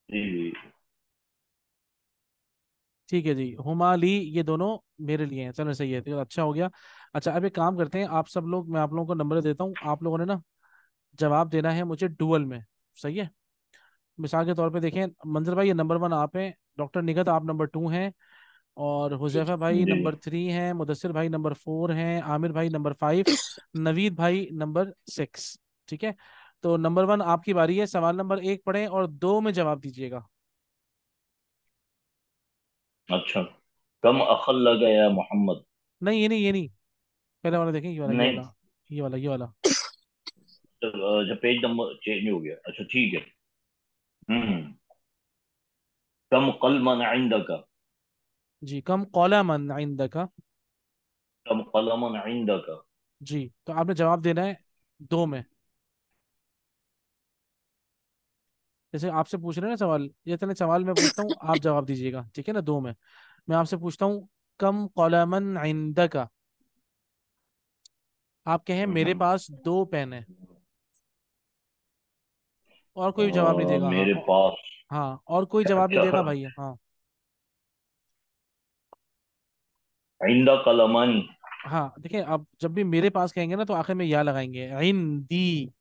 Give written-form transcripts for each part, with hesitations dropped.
जी जी। ठीक है जी, हुमाली ये दोनों मेरे लिए हैं, चलो सही है, तो अच्छा हो गया। अच्छा अब एक काम करते हैं, आप सब लोग, मैं आप लोगों को नंबर देता हूँ, आप लोगों ने ना जवाब देना है मुझे डुअल में। सही है। मिसाल के तौर पे देखें, मंजर भाई ये नंबर वन आप हैं, डॉक्टर निगत आप नंबर टू हैं, और हुजैफा भाई जी नंबर थ्री हैं, मुदस्सिर भाई नंबर फोर हैं, आमिर भाई नंबर फाइव, नवीद भाई नंबर सिक्स। ठीक है। तो नंबर वन आपकी बारी है, सवाल नंबर एक पढ़ें और दो में जवाब दीजिएगा। अच्छा। कम अखल लगा या मोहम्मद। नहीं ये नहीं, ये नहीं, पहले वाला देखें, ये वाला, ये नहीं। वाला, ये वाला, ये वाला। जब पेज नंबर चेंज हो गया, अच्छा ठीक है। हम्म। कम कलमन इंदका। जी, कम कौला मन इंदका। कम कलमन इंदका। जी, तो आपने जवाब देना है दो में। जैसे आपसे पूछ रहे हैं ना सवाल, ये इतने सवाल मैं पूछता हूँ, आप जवाब दीजिएगा, ठीक है ना, दो में। मैं आपसे पूछता हूँ, कम कौलमन इंदका। आप कहें मेरे हम्म। पास दो पेन है, और कोई जवाब नहीं देगा, हाँ मेरे पास। हाँ, और कोई जवाब नहीं अच्छा। देगा भाई, हाँ। इंदा कलमानी। हाँ देखिए, आप जब भी मेरे पास कहेंगे ना तो आखिर में या लगाएंगे, दी।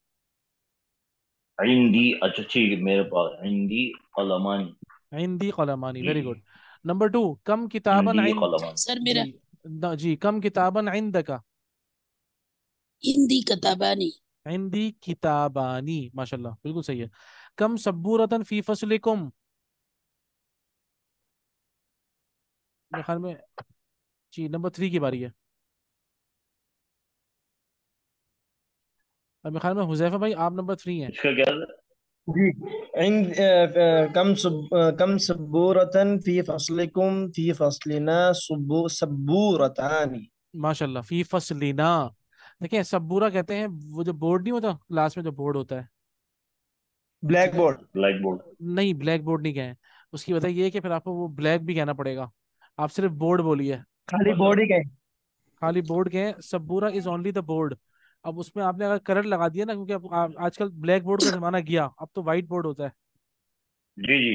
इंदी, अच्छा ठीक है, मेरे पास इंदी कलमानी। दी कलमानी, जी वेरी जी। गुड। नंबर टू, कम किताबन इंदी इन। कलमानी। सर जी, मेरा जी, कम किताबन इंदका। हिंदी कताबानी। हिंदी किताबानी, माशाल्लाह बिल्कुल सही है। कम सब्बूरतन फी फसलिकुम। मेरे ख्याल में, जी नंबर थ्री की बारी है। अब मेरे ख्याल में हुजैफा भाई आप नंबर थ्री हैं। इसका क्या था? जी। कम सबूरतन फी फसलिकुम फी फसलिना सबूरतानी। माशाल्लाह, फी फसलिना। देखिए सब्बूरा कहते हैं वो जो बोर्ड नहीं होता क्लास में, जो बोर्ड होता है। ठीक ब्लैक है। बोर्ड। Black board. नहीं, ब्लैक बोर्ड नहीं कहें, उसकी वजह ये है कि फिर आपको वो ब्लैक भी कहना पड़ेगा। आप सिर्फ बोर्ड बोलिए। खाली अच्छा। बोर्ड ही गए। खाली बोर्ड कहें, सब्बूरा इज ओनली द बोर्ड। अब उसमें आपने अगर कलर लगा दिया ना, क्योंकि अब आजकल ब्लैक बोर्ड का जमाना गया, अब तो व्हाइट बोर्ड होता जी जी।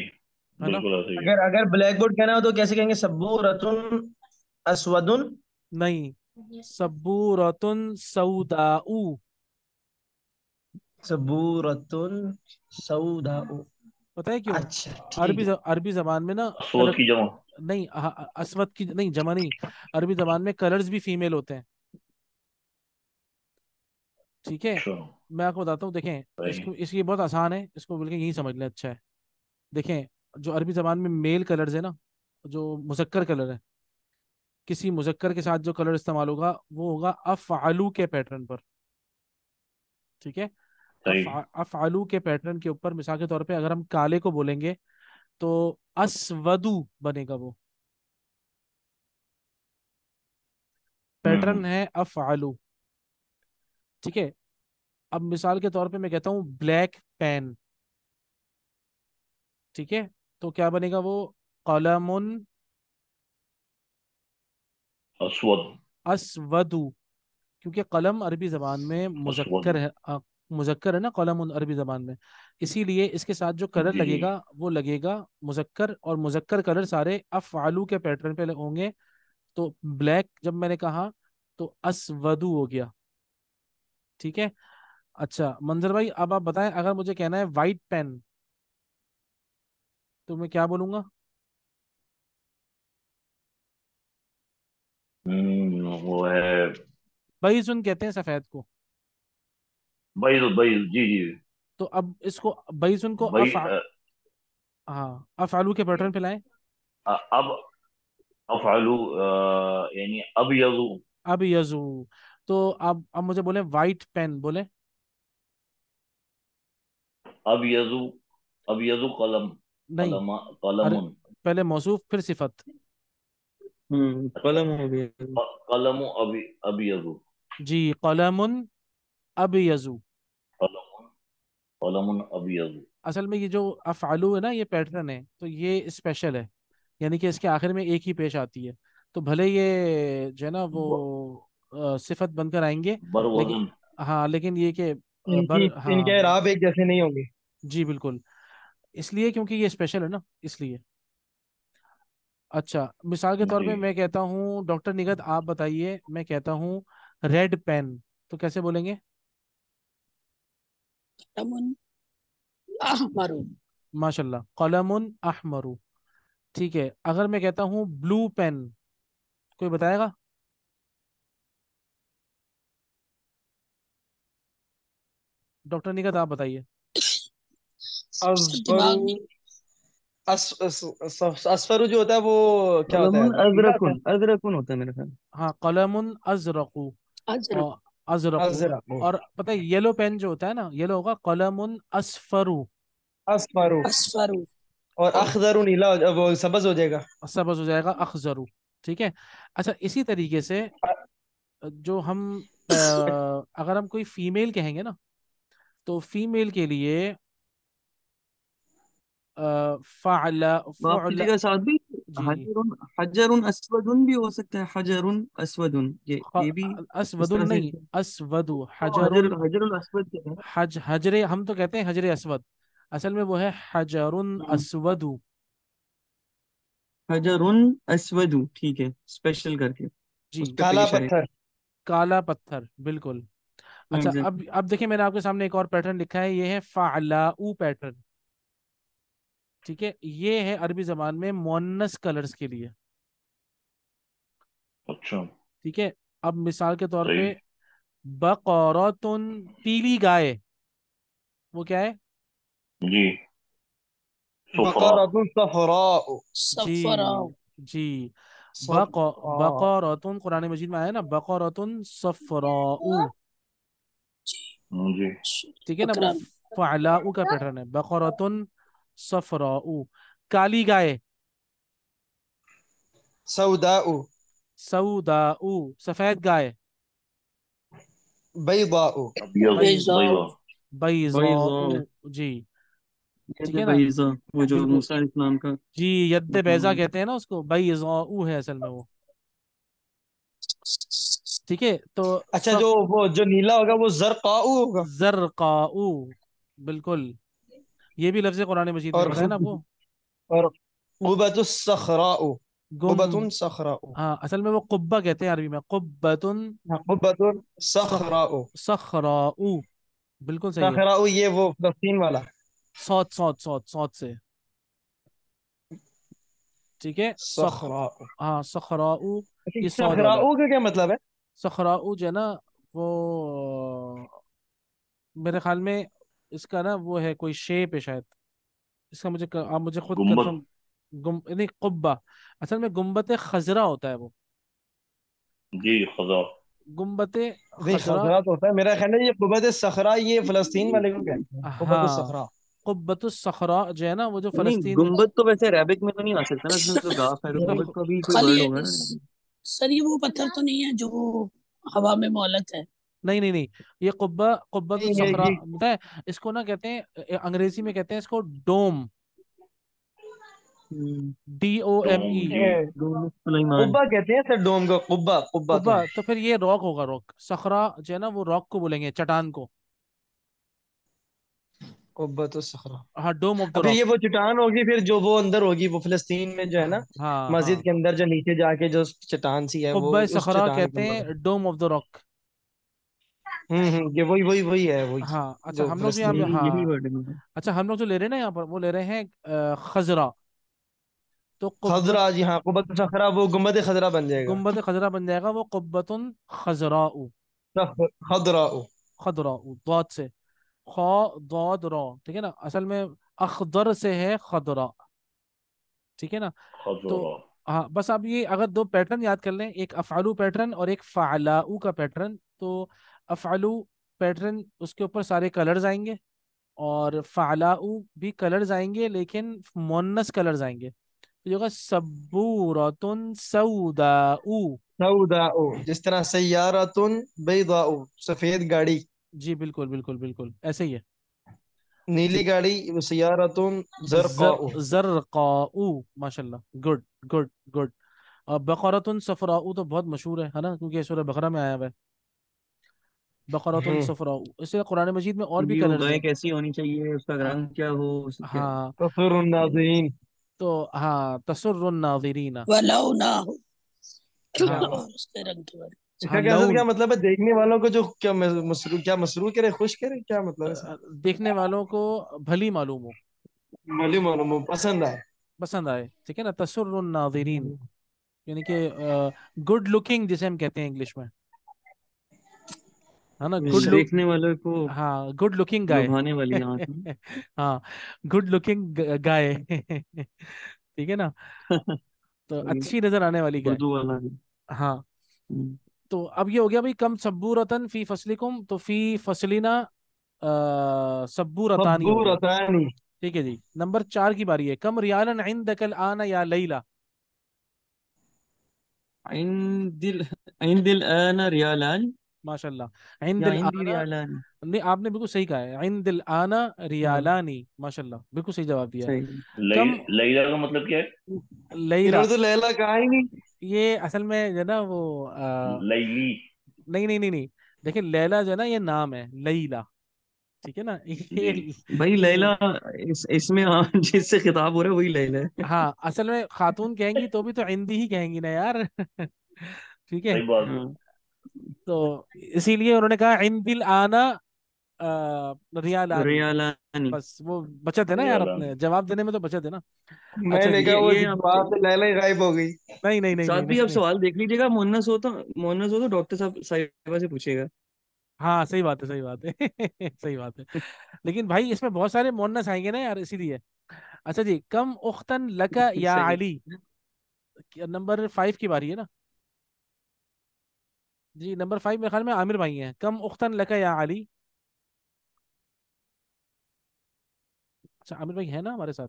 है ना। बिल्कुल ऐसे ही है। अगर अगर ब्लैक बोर्ड कहना हो तो कैसे कहेंगे? सबूरतुन असवदुन। नहीं, सब्बूरतुन सऊदाऊ। सबूरतुन सऊदाउ। पता है क्यों? अच्छा ठीक है। अरबी जबान में ना सोच कलर, की जमा। नहीं अस्वद की नहीं, जमा नहीं। अरबी जबान में कलर्स भी फीमेल होते हैं। ठीक है। अच्छा। मैं आपको बताता हूँ, देखें, सही। इसको, इसकी बहुत आसान है, इसको बोल के यही समझ लें, अच्छा है। देखें, जो अरबी जबान में मेल कलर्स है ना, जो मुजक्कर कलर है, किसी मुजक्कर के साथ जो कलर इस्तेमाल होगा वो होगा अफ़अलू के पैटर्न पर। ठीक है। सही। अफ़अलू के पैटर्न के ऊपर, मिसाल के तौर पे अगर हम काले को बोलेंगे तो अस्वदु बनेगा वो। पैटर्न हम्म। है अफ़अलू। ठीक है। अब मिसाल के तौर पे मैं कहता हूँ ब्लैक पेन। ठीक है। तो क्या बनेगा वो? कलमुन अस्वद। अस्वदु। क्योंकि कलम अरबी जबान में अस्वद। मुजक्कर है, मुजक्कर है ना कलम अरबी जबान में। इसीलिए इसके साथ जो कलर जी जी। लगेगा वो लगेगा मुजक्कर, और मुजक्कर कलर सारे अफ़अलू के पैटर्न पे होंगे। तो ब्लैक जब मैंने कहा तो अस्वदु हो गया। ठीक है। अच्छा मंजर भाई, अब आप बताएं, अगर मुझे कहना है वाइट पेन तो मैं क्या बोलूंगा? वो है। बैजुन कहते हैं सफेद को। बैल बैल, जी जी। तो अब इसको बैजुन को भाई हाँ अफ़अलू के पैटर्न पे लाएं। अब अफआलू, यानी अब यजू। अब यजू। तो अब मुझे बोले वाइट पेन बोले। अब यजू। अब यजू कलम। नहीं, कलम अरे कलमुन। पहले मौसूफ फिर सिफत। कलम हो गया। कलम अभी। अब यजू। जी, कलमुन अब यजू। कलमुन। कलमुन अब यजू। असल में ये जो अफ़अलू है ना, ये पैटर्न है, तो ये स्पेशल है, यानी कि इसके आखिर में एक ही पेश आती है। तो भले ये जो है ना वो सिफत बनकर आएंगे, बर लेकिन, वजन। हाँ लेकिन ये कि इनकी बर, हाँ, इनके राब एक जैसे नहीं होंगे। जी बिल्कुल। इसलिए क्योंकि ये स्पेशल है ना, इसलिए। अच्छा, मिसाल के तौर जी। पे मैं कहता हूँ डॉक्टर निगत आप बताइए, मैं कहता हूँ रेड पेन, तो कैसे बोलेंगे? कलमुन अहमर। माशाल्लाह, कलमुन अहमरु। ठीक है, अगर मैं कहता हूँ ब्लू पेन, कोई बताएगा? डॉक्टर निगत आप बताइए। असफरू। दिमाग में। असफरू जो होता है वो क्या होता कलमुन है, पीला होता है। अजरकुन, अजरकुन होता है मेरे ख्याल। हाँ, कलमुन अजरकू। अजरक। और अजरकू। अजरक। और पता है येलो पेन जो होता है ना, येलो होगा कलमुन असफरू। असफरू। असफरू। और और अखदरू नीला वो सब्ज हो जाएगा। सब्ज हो जाएगा अखजरू। ठीक है। अच्छा, इसी तरीके से जो हम अगर हम कोई फीमेल कहेंगे ना, तो फीमेल के लिए फ़अला माफ फ़ुअला। कीजिएगा साहब भी। जी। हजरुन, हजरुन अस्वदुन भी हो सकता है, हजरुन अस्वदुन, ये भी इस असवदुन तरह से नहीं, लिखा है। असवदु तो हजर, हजरुन। हजरुल अस्वद क्या है? हजरे हम तो कहते हैं हजरे असवद, असल में वो है हजरुन हम्म, असवदु। हजरुन अस्वदु, ठीक है, स्पेशल करके जी। उस पे काला पेश आएगा। पत्थर। काला पत्थर, बिल्कुल। अच्छा, एग्जैक्टली। अब देखिए मैंने आपके सामने एक और पैटर्न लिखा है, ये है फ़अलाउ पैटर्न। ठीक है, ये है अरबी जबान में मुअन्नस कलर्स के लिए। अच्छा। ठीक है। अब मिसाल के तौर पे सही। बकरतुन, पीली गाय, वो क्या है? जी। सुफरा। बकरतुन सफराउ। जी। सफरा। जी। बक सफरा। बकरतुन कुरान मजीद में आया ना, बकरतुन सफराऊ। जी। ठीक है ना, वो बकरा। फ़अलाउ का पैटर्न है, बकरतुन सफराऊ। काली गाय, सौदाउ। सऊदाऊ। सफेद गाय, बैदाउ। अबियज। बैज बेजाओ। बैदा। बैज़ा, बैज़ाऊ। जी। ठीक यद है ना, बैज़ा, वो जो बिल्कुल। मूसा इस्लाम का जी, यद्द बैजा मकाम है। कहते हैं ना उसको, बैज़ाऊ है असल में वो। ठीक है, तो अच्छा, जो वो जो नीला होगा वो जरकाऊ होगा। ज़रक़ाऊ, बिल्कुल। ये भी लफ्ज़ कुरान मजीद में और बताया ना आपको। और कुबतुस सखराउ। गुम कुबतुन सखराउ। हाँ, असल में वो कुब्बा कहते हैं अरबी में, कुब्बतुन कुबतुन सख सखराउ। सखराऊ। बिल्कुल सही है। सखराउ ये वो फलस्तीन वाला। सौत सौत सौत सौत से। ठीक है, सखराउ। हाँ, सखराऊ। अच्छा, ये सौद वाला। सखराउ का क्या मतलब है? सखराऊ जो है ना, वो मेरे ख्याल में इसका ना वो है, कोई शेप है शायद। इसका आप मुझे खुद गुम्बद। कंफर्म। नहीं, कुब्बा। असल में गुम्बत खजरा होता है वो। जी। खजा। गुम्बत नहीं, खजरा। खजरा तो होता है, मेरा ख्याल है ये कुबत सखरा ये फलस्तीन वाले को कहते हैं, कुबत हाँ, सखरा। कुब्बत सखरा जो है ना, वो जो नहीं, फलस्तीन। गुम्बद तो वैसे अरेबिक में तो नहीं आ सकता ना, इसमें तो गाफ है, तो गुम्बद देखो, का भी कोई खाली वर्ड होगा ये ना। सर ये वो पत्थर तो नहीं है जो हवा में मोहलक है? नहीं नहीं नहीं, ये कुब्बा कुब्बत नहीं, सखरा ये पता है इसको ना, कहते हैं अंग्रेजी में कहते हैं इसको डोम। हम्म, DOME। डोम। जी। ये डोम सुलेमान। कुब्बा कहते हैं सर, डोम को कुब्बा, कुब्बा तो। कुब्बा तो फिर ये रॉक होगा, रॉक सखरा जो है ना, वो रॉक को बोलेंगे, चट्टान को। कुब्बा तो सखरा। हाँ, डोम ऑफ द अब फिर ये रॉक। वो चट्टान होगी, फिर जो वो अंदर होगी वो फिलिस्तीन में जो है ना, हाँ मस्जिद हाँ, के अंदर जो नीचे जाके जो चट्टान सी है वो कुब्बा उस सखरा चट्टान कहते को मतलब। हैं डोम ऑफ द रॉक। ये वही वही वही है वही, हाँ, अच्छा, जो हम लोग जो यहाँ पे, फिलिस्तीन यही में। यही हाँ। वर्ड है मेरा। अच्छा, हम लोग जो ले रहे हैं ना यहाँ पर, वो ले रहे हैं खजरा। तो कुब्बत, खजरा, जी हाँ, कुब्बत सखरा वो गुम्बद खजरा बन जाएगा। गुम्बद खजरा बन जाएगा, वो कुब्बतुन खजराउ। खजरा। खदराउ, दौद से। खौ, दौद रौ। ठीक है ना, असल में अखदर से है खदरा। ठीक है ना। तो खजरा। हाँ, बस आप ये अगर दो पैटर्न याद कर लें, एक अफ़अलु पैटर्न और एक फ़अलाउ का पैटर्न, तो अफ़अलु पैटर्न उसके ऊपर सारे कलर्स आएंगे, और फ़अलाउ भी कलर्स आएंगे लेकिन मुअन्नस कलर्स आएंगे। तो ये होगा सब्बूरतुन सऊदाउ। सऊदाओ, जिस तरह सय्यारतुन बैदाओ, सफेद गाड़ी। जी, बिल्कुल बिल्कुल बिल्कुल ऐसे ही है। नीली जी। गाड़ी सय्यारतुन जरकाओ। जरक़ाउ। माशाल्लाह, गुड गुड गुड। और बकरतुन सफराउ तो बहुत मशहूर है ना, क्योंकि ये सूरह बकरा में आया हुआ है। बकरतुन सफरा। इससे कुरान मजीद में और भी भी वो कलर्स गाय हैं। कैसी होनी चाहिए, उसका हाँ रंग क्या हो, क्या। हाँ। तसुर्रुन नाज़रीन। तो हाँ, तसुर्रुन नाज़रीना। वलाउ ना हो हाँ और उसके रंग के बारे हाँ, इसका क्या सर क्या लौन। मतलब है, देखने वालों को जो क्या मसरूर, क्या मसरूर करे, खुश करे, क्या मतलब है सर? देखने वालों को भली मालूम हो, मालूम मालूम पसंद आए। पसंद आए, ठीक है ना, तसुर्रुन नाज़रीन। यानी कि गुड लुकिंग जिसे हम कहते हैं इंग्लिश में, है ना, गुड लुक। देखने वालों को हाँ, गुड लुकिंग गाय। लुभाने वाली आंख में। हाँ, गुड लुकिंग गाय। ठीक है ना, तो वही, अच्छी नजर आने वाली गाय। उर्दू वाला भी। हाँ, हम्म। तो अब ये हो गया भाई, कम सब्बूरतन फी फसलिकुम, तो फी फसलिना सब्बूरतानी हो सब्बूर गया। अतानी। ठीक है जी, नंबर 4 की बारी है। कम रियालन इंदकल आना या लैला। इन दिल आना रियालान, माशाल्लाह, या इंदिल इन दी आना। रियालान। नहीं, आपने बिल्कुल सही कहा है, इंदिल आना हाँ रियालानी। माशाल्लाह, बिल्कुल सही जवाब दिया है। सही। कम लैला का मतलब क्या है? लैला, इन्होंने तो लैला कहा ही नहीं। ये असल में जो है ना वो लैली। नहीं नहीं नहीं नहीं, देखिए लैला जो है ना ये नाम है, लैला, ठीक है ना। जी। भाई ये लैला, इसमें हाँ, जिससे खिताब हो रहा है वही लैला है। हाँ, असल में खातून कहेंगी तो भी तो हिंदी ही कहेंगी ना यार। ठीक है, सही बात। हाँ तो इसीलिए उन्होंने कहा इंदिल आना रियालानी। रियालानी। बस वो बचत है ना यार, यालान। अपने जवाब देने में तो बचत है ना। अच्छा मैंने जी, कहा वो ये आप जवाब से लैला ही गायब हो गई। नहीं नहीं नहीं साथ नहीं भी आप नहीं। सवाल देख लीजिएगा, मुन्नस हो तो डॉक्टर साहब साहिबा से पूछेगा। हाँ सही बात है, सही बात है। सही बात है। लेकिन भाई इसमें बहुत सारे मोहन्नस आएंगे ना यार, इसीलिए। अच्छा जी, कम उख्तन लका या सही। अली। नंबर 5 की बारी है ना जी। नंबर 5 मेरे ख्याल में आमिर भाई हैं। कम उख्तन लका या अली। अच्छा, आमिर भाई है ना हमारे साथ?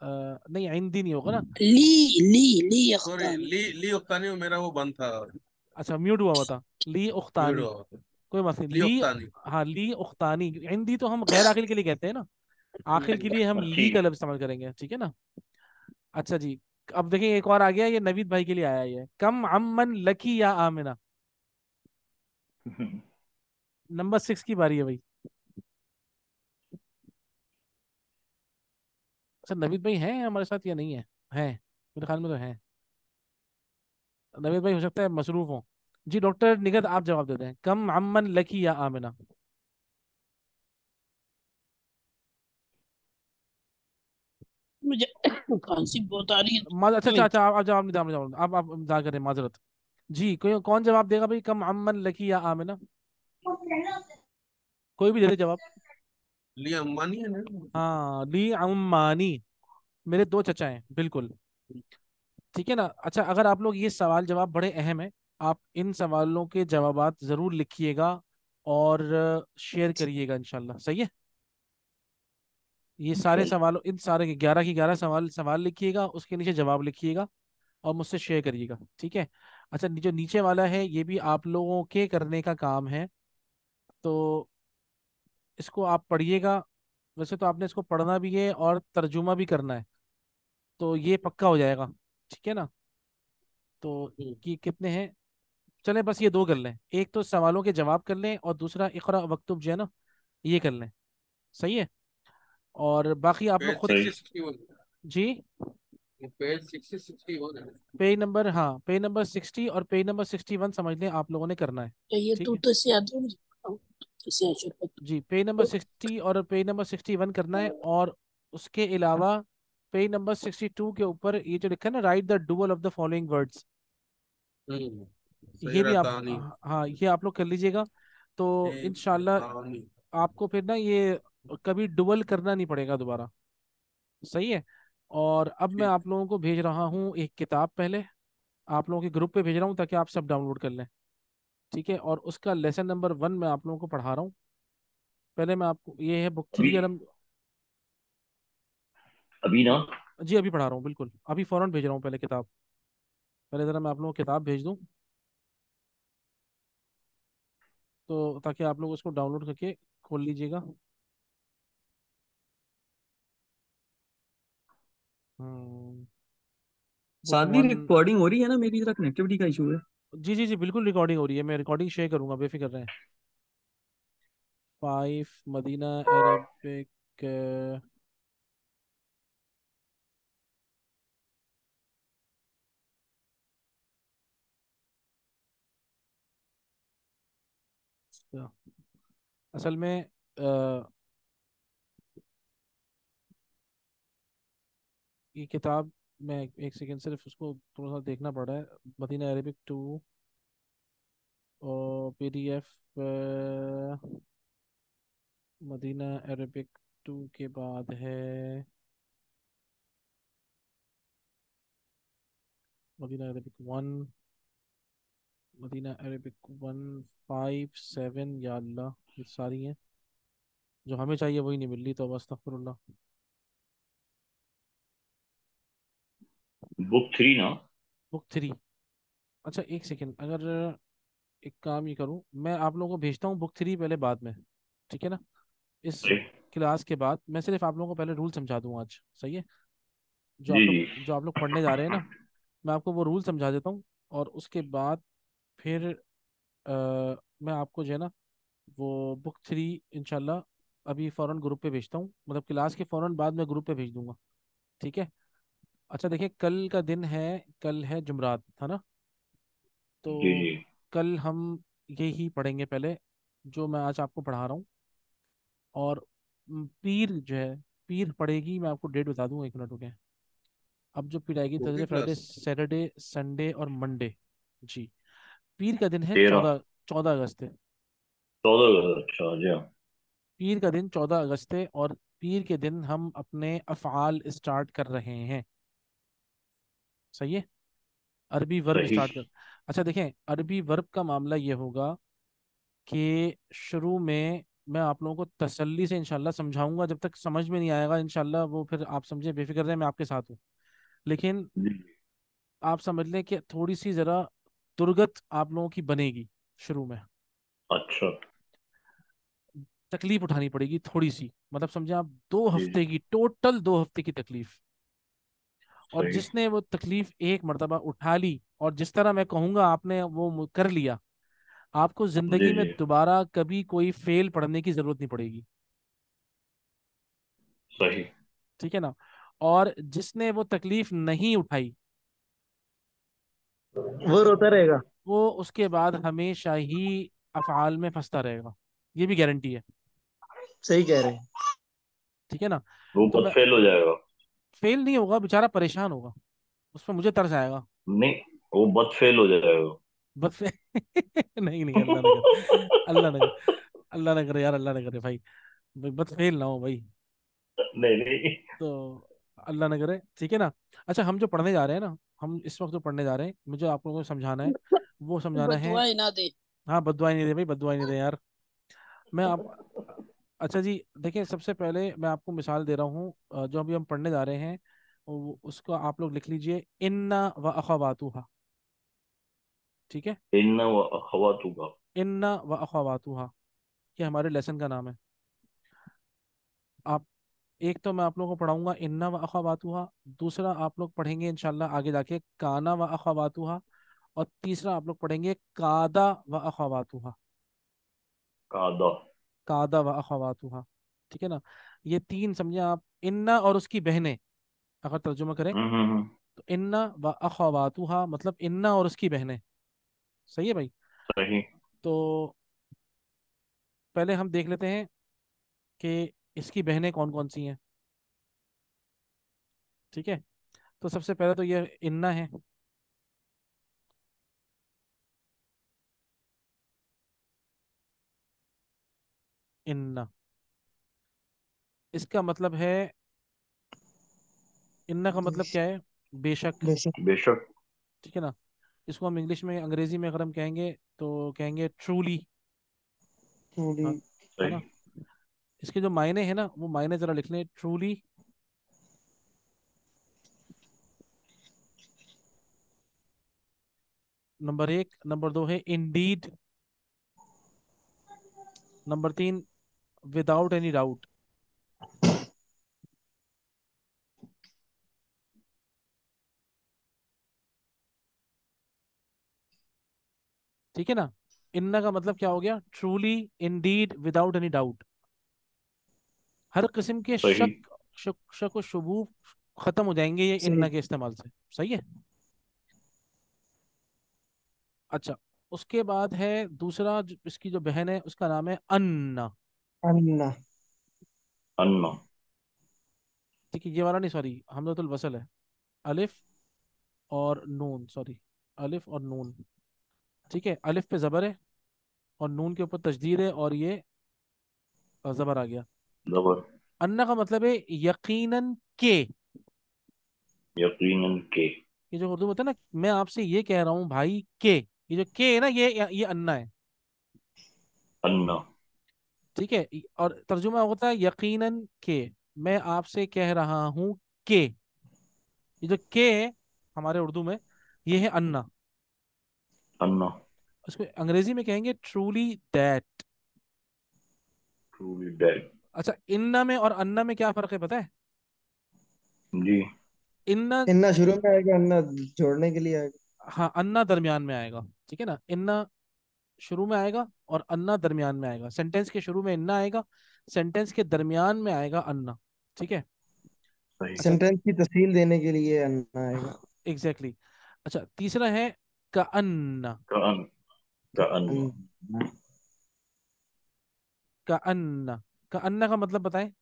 नहीं, आइंदी नहीं होगा ना। ली सॉरी, अख्तानी। ली ली उक्तानी में मेरा वो बंद था। अच्छा, म्यूट हुआ हुआ था। ली म्यूट उख्तानी, हुआ था। कोई मसला नहीं, ली ली। उक्तानी। हाँ, ली उख्तानी। हिंदी तो हम गैर आखिर के लिए कहते हैं ना, आखिर के लिए हम ली का ठीक। लफ्ज इस्तेमाल करेंगे, ठीक है ना। अच्छा जी, अब देखिए एक और आ गया, ये नवीद भाई के लिए आया है ये। कम अम्मन लकी या आमिना। नंबर 6 की बारी है भाई। अच्छा, नवीद भाई हैं हमारे साथ या नहीं है? हैं, मेरे ख्याल में तो हैं। नवीद भाई हो सकता है मसरूफ हो। जी, डॉक्टर निगत आप जवाब देते हैं। कम अम्मन लकी या आमिना। मुझे खांसी बहुत आ रही है। अच्छा अच्छा मिनट। अच्छा, आप जवाब नहीं, जवाब आप इंतजार करें, माजरत। जी, कोई कौन जवाब देगा भाई? कम अम्मन लकी या आमिना, कोई भी दे दे जवाब। ली अंबानी है ना। हाँ, ली अम्मानी। मेरे दो चचा हैं, बिल्कुल। ठीक है ना। अच्छा, अगर आप लोग, ये सवाल जवाब बड़े अहम है, आप इन सवालों के जवाबात जरूर लिखिएगा और शेयर करिएगा इंशाल्लाह, सही है। ये सारे इंशाल्लाह। सवालों, इन सारे के 11 की 11 सवाल सवाल लिखिएगा, उसके नीचे जवाब लिखिएगा और मुझसे शेयर करिएगा, ठीक है। अच्छा, जो नीचे वाला है ये भी आप लोगों के करने का काम है, तो इसको आप पढ़िएगा। वैसे तो आपने इसको पढ़ना भी है और तर्जुमा भी करना है, तो ये पक्का हो जाएगा, ठीक है ना। तो ये कितने हैं? चलें, बस ये दो कर लें, एक तो सवालों के जवाब कर लें और दूसरा इकरा वक्तुब जो है ना, ये कर लें, सही है। और बाकी आप लोग पेज खुद। सही। 60 61। जी, पेज 60 61 है। पेज नंबर, हाँ, पेज नंबर 60 और पेज नंबर 61 समझ लें आप लोगों ने करना है, ये ठीक तो है। तो से याद है मुझे। तो से शुरू। जी, पेज नंबर 60 और पेज नंबर 61 करना है, और उसके अलावा पेज नंबर 62 के ऊपर ये जो लिखा है ना, right the dual of the following words, ये भी आप, सैरतानी। हाँ, ये आप लोग कर लीजिएगा। तो एक इंशाल्लाह तानी। आपको फिर ना ये कभी डुअल करना नहीं पड़ेगा दोबारा, सही है। और अब मैं ठीक। आप लोगों को भेज रहा हूँ एक किताब, पहले आप लोगों के ग्रुप पे भेज रहा हूँ ताकि आप सब डाउनलोड कर लें, ठीक है। और उसका लेसन नंबर 1 मैं आप लोगों को पढ़ा रहा हूँ। पहले मैं आपको, ये है बुक अभी 3 अलम। अभी ना। जी, अभी पढ़ा रहा हूँ, बिल्कुल अभी फौरन भेज रहा हूँ पहले किताब। पहले ज़रा मैं आप लोगों को किताब भेज दूँ, तो ताकि आप लोग उसको डाउनलोड करके खोल लीजिएगा। बुक साथ भी 1। रिकॉर्डिंग हो रही है ना, मेरी तरह कनेक्टिविटी का इशू है। जी जी जी, बिल्कुल रिकॉर्डिंग हो रही है, मैं रिकॉर्डिंग शेयर करूंगा, बेफिक्र रहें। 5 मदीना अरेबिक। असल में ये किताब, मैं एक सेकंड सिर्फ उसको थोड़ा सा देखना पड़ रहा है। मदीना अरेबिक 2 और PDF, मदीना अरेबिक 2 के बाद है मदीना अरेबिक 1, मदीना अरेबिक 1, 5, 7, या अल्लाह, ये सारी हैं जो हमें चाहिए वही नहीं मिल रही, तो अस्तगफिरुल्लाह। बुक 3 ना? बुक 3। अच्छा एक सेकंड, अगर एक काम ही करूं, मैं आप लोगों को भेजता हूँ बुक 3 पहले, बाद में, ठीक है ना? इस सही। क्लास के बाद मैं सिर्फ आप लोगों को पहले रूल समझा दूँ आज, सही है? जी जी। जो आप लोग पढ़ने जा रहे हैं ना, मैं आपको वो रूल समझा देता हूँ, और उसके बाद फिर मैं आपको जो है ना वो बुक 3 इंशाल्लाह अभी फ़ौरन ग्रुप पे भेजता हूँ, मतलब क्लास के फ़ौरन बाद में ग्रुप पे भेज दूंगा, ठीक है? अच्छा देखिए, कल का दिन है, कल है जुमरात, था ना? जी तो जी। कल हम यही पढ़ेंगे पहले, जो मैं आज आपको पढ़ा रहा हूँ। और पीर जो है, पीर पड़ेगी, मैं आपको डेट बता दूंगा, 1 मिनट रुके। अब जो पीर आएगी, छोटी Thursday Friday class. Saturday Sunday और मंडे। जी, पीर का दिन है 13। 14 14 अगस्त है। 14। अच्छा जी हाँ। पीर का दिन 14 अगस्त है, और पीर के दिन हम अपने अफ़आल स्टार्ट कर रहे हैं, सही है? अरबी वर्ब सही। स्टार्ट कर। अच्छा देखें, अरबी वर्ब का मामला ये होगा कि शुरू में मैं आप लोगों को तसल्ली से इंशाल्लाह समझाऊंगा, जब तक समझ में नहीं आएगा इंशाल्लाह वो फिर आप समझे, बेफिक्र रहें, मैं आपके साथ हूँ। लेकिन जी। आप समझ लें कि थोड़ी सी ज़रा दुर्गत आप लोगों की बनेगी शुरू में, अच्छा। तकलीफ उठानी पड़ेगी थोड़ी सी, मतलब समझे आप, 2 हफ्ते जी। की, टोटल 2 हफ्ते की तकलीफ। और सही। जिसने वो तकलीफ एक मर्तबा उठा ली, और जिस तरह मैं कहूँगा आपने वो कर लिया, आपको जी ज़िंदगी में जी। दोबारा कभी कोई फेल पढ़ने की ज़रूरत नहीं पड़ेगी, सही। ठीक है ना? और जिसने वो तकलीफ नहीं उठाई, वो रोता रहेगा। वो उसके बाद हमेशा ही अफ़आल में फंसता रहेगा, ये भी गारंटी है, सही कह रहे हैं। ठीक है ना? वो तो बस मैं, फेल हो जाएगा। फेल नहीं होगा बेचारा, परेशान होगा, उस पर मुझे तरस आएगा। नहीं, वो बस फेल हो जाएगा। बस नहीं नहीं, अल्लाह ना करे, अल्लाह ना करे, अल्लाह ना करे यार, अल्लाह ना करे भाई, भाई बस फेल ना हो भाई। नहीं नहीं। तो अल्लाह ना करे, ठीक है ना? अच्छा, हम जो पढ़ने जा रहे हैं ना, हम इस वक्त जो पढ़ने जा रहे हैं, मुझे आप लोगों को समझाना है, वो समझाना है। बदुआएं ना दे। हाँ, बददुआएं नहीं दे भाई, बददुआएं नहीं दे यार। मैं आप अच्छा जी, देखिए सबसे पहले मैं आपको मिसाल दे रहा हूँ, जो अभी हम पढ़ने जा रहे हैं, उसको आप लोग लिख लीजिए, इन्ना व अखवातुहा, ठीक है? इन्ना व अखवातुहा। इन्ना व अखवातुहा, ये हमारे लेसन का नाम है। आप, एक तो मैं आप लोगों को पढ़ाऊंगा इन्ना व अखवातुहा, दूसरा आप लोग पढ़ेंगे इंशाल्लाह आगे जाके काना व अखवातुहा, और तीसरा आप लोग पढ़ेंगे कादा व अखवातुहा, कादा। कादा व अखवातुहा, ठीक है ना? ये तीन समझे आप, इन्ना और उसकी बहनें, अगर तर्जुमा करें हम्म। तो इन्ना व अखवातुहा मतलब इन्ना और उसकी बहनें, सही है भाई? सही। तो पहले हम देख लेते हैं कि इसकी बहनें कौन कौन सी हैं, ठीक है? तो सबसे पहले तो ये इन्ना है, इन्ना, इसका मतलब है, इन्ना का मतलब क्या है? बेशक, बेशक। बेशक। ठीक है ना? इसको हम इंग्लिश में, अंग्रेजी में अगर हम कहेंगे तो कहेंगे ट्रूली, ट्रूली। है सही। ना? इसके जो मायने हैं ना, वो मायने जरा लिख लें, ट्रूली नंबर 1, नंबर 2 है indeed, number 3 without any doubt, ठीक है ना। इन्ना का मतलब क्या हो गया, truly, indeed, without any doubt. हर किस्म के सही। शक व शुबूह खत्म हो जाएंगे ये सही। इन्ना के इस्तेमाल से। सही है। अच्छा, उसके बाद है दूसरा इसकी जो बहन है उसका नाम है अन्ना। अन्ना। अन्ना। ठीक है, ये वाला नहीं, सॉरी, हमजतुल वसल है। अलिफ और नून, सॉरी, अलिफ और नून। ठीक है, अलिफ पे जबर है और नून के ऊपर तशदीद है और ये जबर आ गया। जबर। अन्ना का मतलब है यकीनन के। यकीनन के। ये जो उर्दू में होता है ना, मैं आपसे ये कह रहा हूँ भाई के, ये जो के है ना, ये अन्ना है। अन्ना। ठीक है, और तर्जुमा होता है यकीनन के, मैं आपसे कह रहा हूँ के। ये जो के है हमारे उर्दू में, ये है अन्ना। अन्ना। उसको अंग्रेजी में कहेंगे ट्रूली दैट। Truly dead. अच्छा, इन्ना में और अन्ना में क्या फर्क है पता है? जी। इन्ना, इन्ना शुरू में आएगा, अन्ना जोड़ने के लिए आएगा। हाँ, अन्ना दरमियान में आएगा। ठीक है ना, इन्ना शुरू में आएगा और अन्ना दरमियान में आएगा। सेंटेंस के शुरू में इन्ना आएगा, सेंटेंस के दरमियान में आएगा अन्ना। ठीक है। सही। अच्छा, सेंटेंस की तफसील देने के लिए अन्ना आएगा। एग्जैक्टली। अच्छा, तीसरा है का अन्ना। कअन। कअन। अन्ना। का अन्ना, का अन्ना का मतलब बताएं।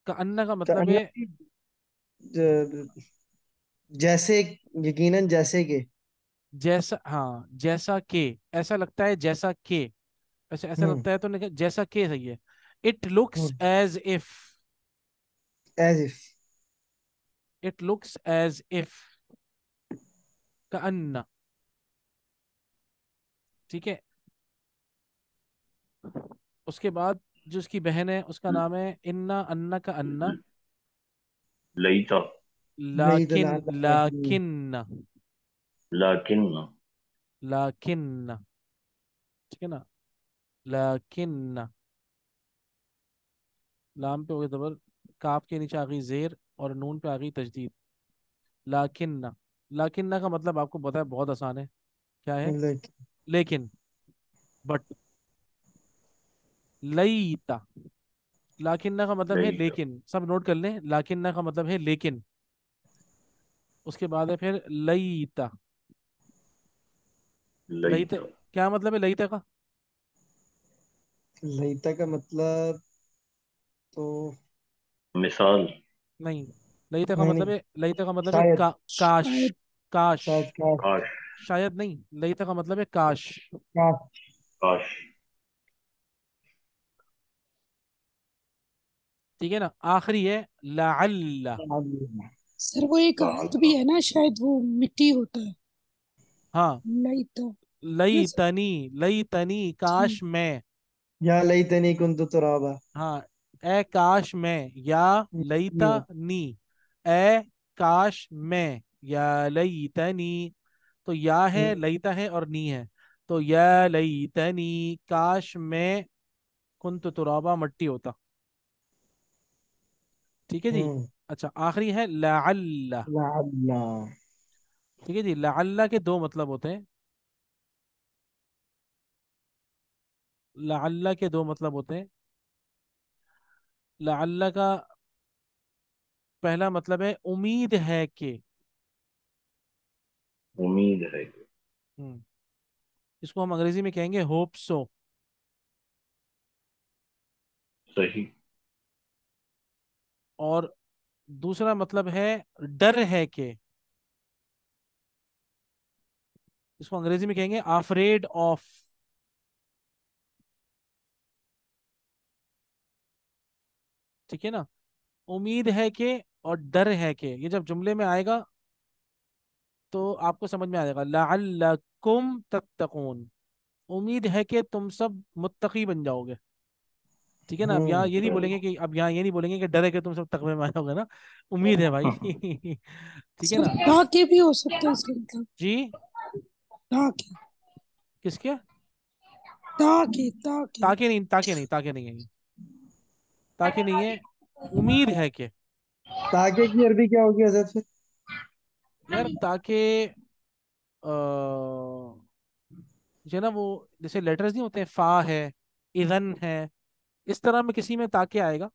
का अन्ना का तो मतलब अन्ना है ज- जैसे, यकीनन जैसे के। जैसा, हाँ, जैसा के, ऐसा लगता है जैसा के, ऐसा ऐसा हम्म। लगता है तो नहीं, जैसा के सही है। It looks hmm. As if. As if. It looks as if, का अन्ना। ठीक है। उसके बाद जो उसकी बहन है उसका नाम है इन्ना, अन्ना का अन्ना। लईता। नहीं तो लाकिन, लाकिन। लाकिन, लाकिन। लाकिन। ठीक है ना, लाकिन। लाम पे हो गई जबर, काफ के नीचे आ गई जेर और नून पे आ गई तजदीद। लाकिन। लाकिन का मतलब आपको पता है, बहुत आसान है। क्या है? लेकिन, बट। लईता, लाकिन्ना का मतलब है लईता। लेकिन, सब नोट कर लें, लाकिन्ना का मतलब है लेकिन। उसके बाद है फिर लईता। लईता, लईता। क्या मतलब है लईता का? लईता का मतलब तो मिसाल। नहीं, लईता का नहीं मतलब नहीं, है, लईता का मतलब है शायद। काश। शायद। काश। शायद का। काश। शायद नहीं, लईता का मतलब है काश। का। काश। ठीक है ना, आखिरी है लाअल्ला। सर वो एक अर्थ भी लाअल्ला। है ना, शायद वो मिट्टी होता है। हाँ, लाइता। ना सर। लईतनी, लईतनी, काश ठीक। मैं। या लईतनी कुंतु तुराबा। हाँ, ए काश मैं, या लईता नी, ए काश मैं, या लईतनी। तो या है, लईता है और नी है। तो या लईतनी, काश मैं कुंत तुराबा, मट्टी होता। ठीक है जी। अच्छा, आखिरी है लाअल्ला। लाअल्ला। ठीक है जी, लाअल्ला के दो मतलब होते हैं। लाअल्ला के दो मतलब होते हैं। लाअल्ला का पहला मतलब है उम्मीद है कि। उम्मीद है। हम्म, इसको हम अंग्रेजी में कहेंगे होप सो। सही। और दूसरा मतलब है डर है कि। इसको अंग्रेजी में कहेंगे अफ्रेड ऑफ। ठीक है ना, उम्मीद है कि और डर है कि, ये जब जुमले में आएगा तो आपको समझ में आ जाएगा। लअल्लकुम तत्तकून, उम्मीद है कि तुम सब मुत्तकी बन जाओगे। ठीक है ना, अब यहाँ ये नहीं बोलेंगे कि, अब यहाँ ये नहीं बोलेंगे कि डर है कि तुम सब तकवे में आ जाओगे ना, उम्मीद है भाई। ठीक है सर ना। ताकि भी हो सकता है इसका मतलब। जी, ताकि। किसके? ताकि ताकि। ताकि नहीं, ताकि नहीं, ताकि नहीं है ये। ताकि नहीं है, उम्मीद है कि। ताकि की अरबी क्या होगी हजरत फिर? यार ताकि जो है ना वो, जैसे लेटर्स नहीं होते हैं, फा है, इधन है, इस तरह में किसी में ताकि आएगा।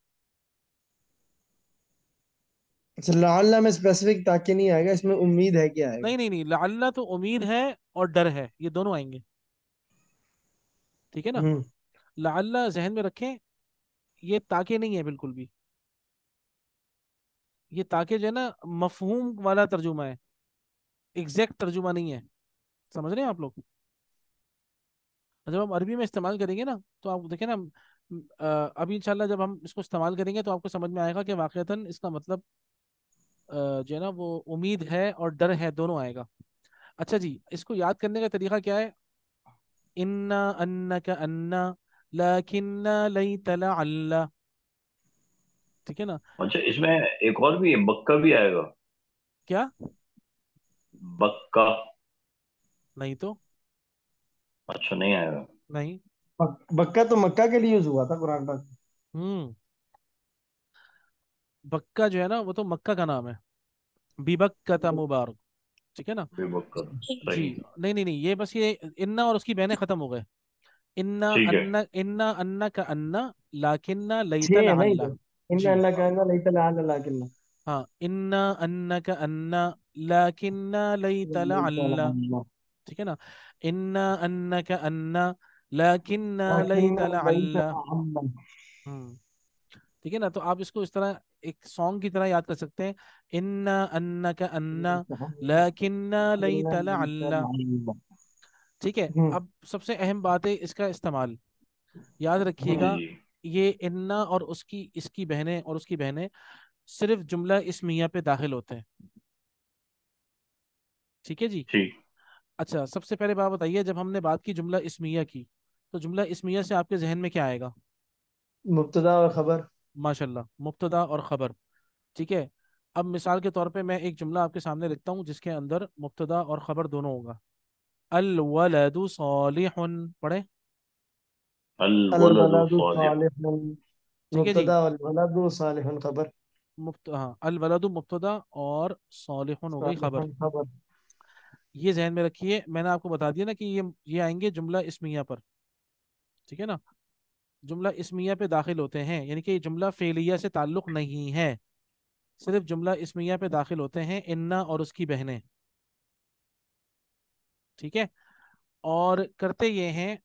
अच्छा, लाल्ला में स्पेसिफिक ताकि नहीं आएगा, इसमें उम्मीद है क्या आएगा? नहीं नहीं नहीं, लअल्ला तो उम्मीद है और डर है, ये दोनों आएंगे। ठीक है ना। हम्म। लअल्ला जहन में रखें, ये ताकि नहीं है बिल्कुल भी। ये ताकि जो है ना मफहूम वाला तर्जुमा है, एग्जैक्ट तर्जुमा नहीं है। समझ रहे हैं आप लोग। जब हम अरबी में इस्तेमाल करेंगे ना, तो आप देखें ना, अभी इंशाल्लाह जब हम इसको इस्तेमाल करेंगे तो आपको समझ में आएगा कि वाकईतन इसका मतलब जो है ना वो उम्मीद है और डर है, दोनों आएगा। अच्छा जी, इसको याद करने का तरीका क्या है? इन्ना अन्नका अन्ना लकिन्ना लैता लअल्ला। ठीक है ना। अच्छा, इसमें एक और भी है, बक्का भी आएगा। क्या? बक्का। नहीं तो। अच्छा, नहीं आएगा। नहीं। बक्का तो मक्का के लिए यूज हुआ था कुरान पाक में। हम्म। बक्का जो है ना वो तो मक्का का नाम है, बिबक्का मुबारक। ठीक है ना। भी बक्का। जी। सही। नहीं नहीं नहीं, ये बस ये इन्ना और उसकी बहनें खत्म हो गए। ठीक है। इन्ना अन्ना का अन्ना लाकिन्ना लैता छह है ना लअल्ला। इधर। इन्ना जी। अल्लाह कहना नहीं तला अल्लाह किल्ला। हाँ, इन्ना अन्ना का अन्ना लाकिन्ना लैता लअल्ला। ठीक है ना। इन्ना अन्ना का अन्ना लाकिन्ना लेकिन लैता नहीं लअल्ला। तला अल्लाह। हम्म। ठीक है ना। तो आप इसको इस तरह एक सॉन्ग की तरह याद कर सकते हैं। इन्ना अन्ना का अन्ना लाकिन्ना लैता लअल्ला। ठीक है। हम्म। अब सबसे अहम बात है इसका इस्तेमाल, याद जी रखिएगा। जी। ये इन्ना और उसकी इसकी बहनें और उसकी बहनें सिर्फ जुमला इस्मिया पे दाखिल होते हैं। ठीक है जी। ठीक। अच्छा, सबसे पहले बात बताइए, जब हमने बात की जुमला इस्मिया की, तो जुमला इस्मिया से आपके जहन में क्या आएगा? मुब्तदा और खबर। माशाल्लाह, मुब्तदा और खबर। ठीक है। अब मिसाल के तौर पे मैं एक जुमला आपके सामने लिखता हूँ जिसके अंदर मुब्तदा और खबर दोनों होगा। अल वलदु सालिहुन, पढ़े। अल अल वलदु वलदु सालिह। सालिहुन ठीक है जी। मुब्तदा वल वलदु सालिहुन खबर। हाँ, अल वलदु मुब्तदा और सालिहुन हो गई खबर। सालिहुन खबर। ये जहन में रखिए, मैंने आपको बता दिया ना कि ये आएंगे जुमला इस्मिया पर। ठीक है ना। जुमला इस्मिया पे दाखिल होते हैं, यानी कि ये जुमला फेलिया से ताल्लुक नहीं है, सिर्फ जुमला इस्मिया पे दाखिल होते हैं इन्ना और उसकी बहनें। ठीक है। और करते ये हैं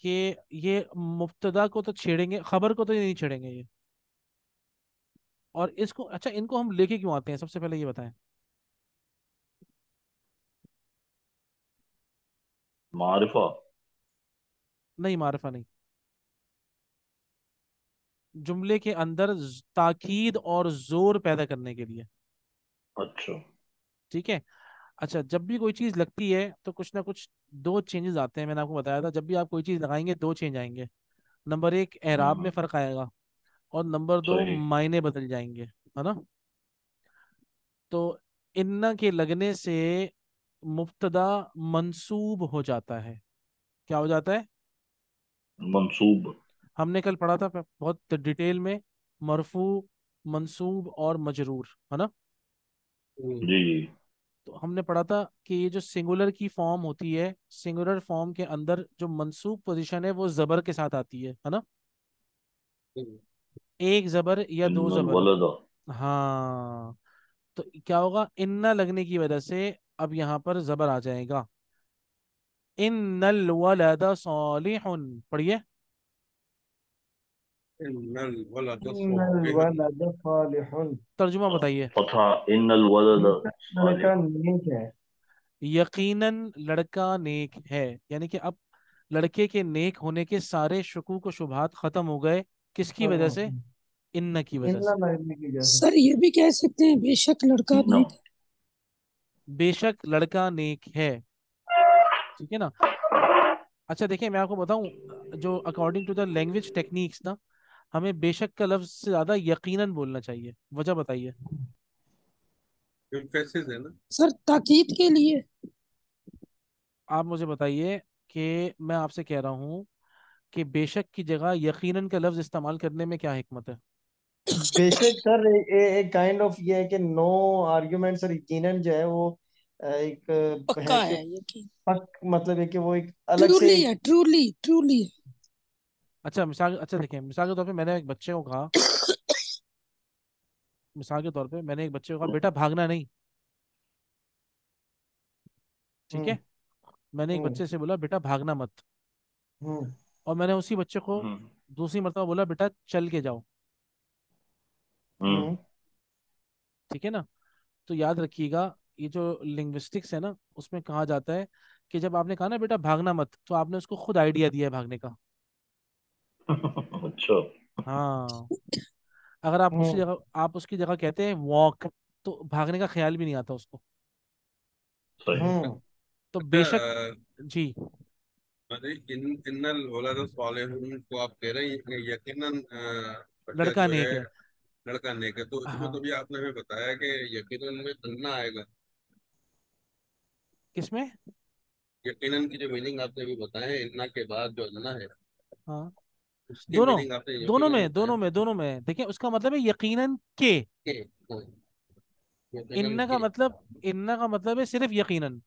कि ये मुब्तदा को तो छेड़ेंगे, खबर को तो ये नहीं छेड़ेंगे ये। और इसको, अच्छा, इनको हम लेके क्यों आते हैं, सबसे पहले ये बताएं। मारिफा। नहीं, मारिफा नहीं। जुमले के अंदर ताकीद और जोर पैदा करने के लिए। अच्छा। ठीक है। अच्छा, जब भी कोई चीज़ लगती है तो कुछ ना कुछ दो चेंजेस आते हैं, मैंने आपको बताया था, जब भी आप कोई चीज़ लगाएंगे दो चेंज आएंगे। नंबर एक, एराब में हम्म। फ़र्क आएगा, और नंबर दो, सही। मायने बदल जाएंगे, है ना। तो इन्ना के लगने से मुब्तदा मंसूब हो जाता है। क्या हो जाता है? मंसूब। हमने कल पढ़ा था बहुत डिटेल में, मरफू, मंसूब और मजरूर, है ना। जी जी। तो हमने पढ़ा था कि ये जो सिंगुलर की फॉर्म होती है, सिंगुलर फॉर्म के अंदर जो मंसूब पोजीशन है वो जबर के साथ आती है ना। एक जबर या दो इन्नल जबर। वलदा। हाँ। तो क्या होगा, इन्ना लगने की वजह से अब यहाँ पर जबर आ जाएगा। इन्नल वलदा सालिहुन, पढ़िए। इन्नल वलद इन्नल सालिहुन। वलद सालिहुन। तर्जुमा बताइए। फथा। इन्नल वलदा लड़का सालिह। नेक है। यकीनन लड़का नेक है, यानी कि अब लड़के के नेक होने के सारे शकूक व शुबहात खत्म हो गए। किसकी वजह से? हाँ, इन्न की वजह इन्ना से। लगने की वजह से। सर ये भी कह सकते हैं बेशक लड़का नो। नेक है। बेशक लड़का नेक है। ठीक है ना। अच्छा देखिए, मैं आपको बताऊं, जो according to the language techniques ना, हमें बेशक का लफ्ज से ज्यादा यकीनन बोलना चाहिए। वजह बताइए। एम्फेसिस है ना। सर ताकीद के लिए। आप मुझे बताइए कि मैं आपसे कह रहा हूँ कि बेशक की जगह यकीनन का लफ्ज इस्तेमाल करने में क्या हिकमत है? बेशक सर, एक काइंड ऑफ ये है कि नो आर्ग्यूमेंट्स और यकीनन जो है वो एक है पक्का कि है यकीन, पक मतलब है कि वो एक अलग से ट्रूली है, ट्रूली ट्रूली है। अच्छा मिसाल, अच्छा देखिए, मिसाल के तौर पे मैंने एक बच्चे को कहा, मिसाल के तौर पे मैंने एक बच्चे को कहा बेटा भागना नहीं, ठीक हम्म है। मैंने एक हम्म बच्चे से बोला बेटा भागना मत, हम्म और मैंने उसी बच्चे को हम्म दूसरी मरतबा बोला बेटा चल के जाओ, हम्म हम्म ठीक है ना। तो याद रखिएगा, ये जो लिंग्विस्टिक्स है ना, उसमें कहा जाता है कि जब आपने कहा ना बेटा भागना मत, तो आपने उसको खुद आइडिया दिया है भागने का। अच्छा। हाँ, अगर आप उसकी जगह कहते हैं वॉक, तो भागने का ख्याल भी नहीं आता उसको। सही। हम्म तो अच्छा, बेशक, जी, अरे इन्नल वलद सालिहुन को आप कह रहे हैं यकीनन बच्चा लड़का जो है नेक है। लड़का नेक है, तो उसमें तो हाँ, भी आपने हमें बताया कि यकीनन में अन्ना आएगा। किसमें? यकीनन की जो मीनिंग आपने अभी बताया है, इन्ना के बाद जो अन्ना है हाँ, उसकी दोनों, मीनिंग आपने दोनों यकीनन में, बताया दोनों में देखिए, उसका मतलब है यकीनन के। कि यकीनन इन्ना का के मतलब, इन्ना का मतलब है सिर्फ यकीनन,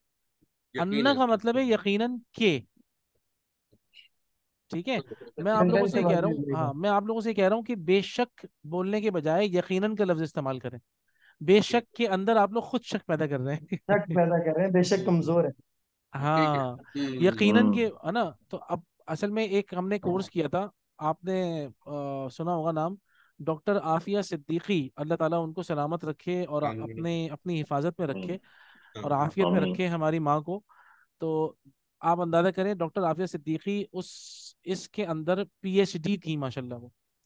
अन्ना यकीनन। का मतलब है यकीनन के, ठीक है। मैं आप लोगों सेंटेंस से से ये बात कह रहा हूँ, कीजिएगा। हाँ, मैं आप लोगों से कह रहा हूँ कि बेशक बोलने के बजाय यकीनन का लफ्ज इस्तेमाल करें। बेशक के अंदर आप लोग खुद शक पैदा कर रहे शक हैं। पैदा कर रहे हैं, बेशक कमजोर है। ठीक है। हाँ, यकीनन के, हम्म है ना। तो अब असल में एक हमने कोर्स किया था, आपने सुना होगा नाम, डॉक्टर आफिया सिद्दीकी, अल्लाह ताला उनको सलामत रखे और आमीन अपने अपनी हिफाजत में रखे हम्म, और आमीन। आफियत में आमीन। रखे हमारी माँ को। तो आप अंदाजा करें, डॉक्टर आफिया सिद्दीकी उस इसके अंदर पीएचडी थी माशाल्लाह,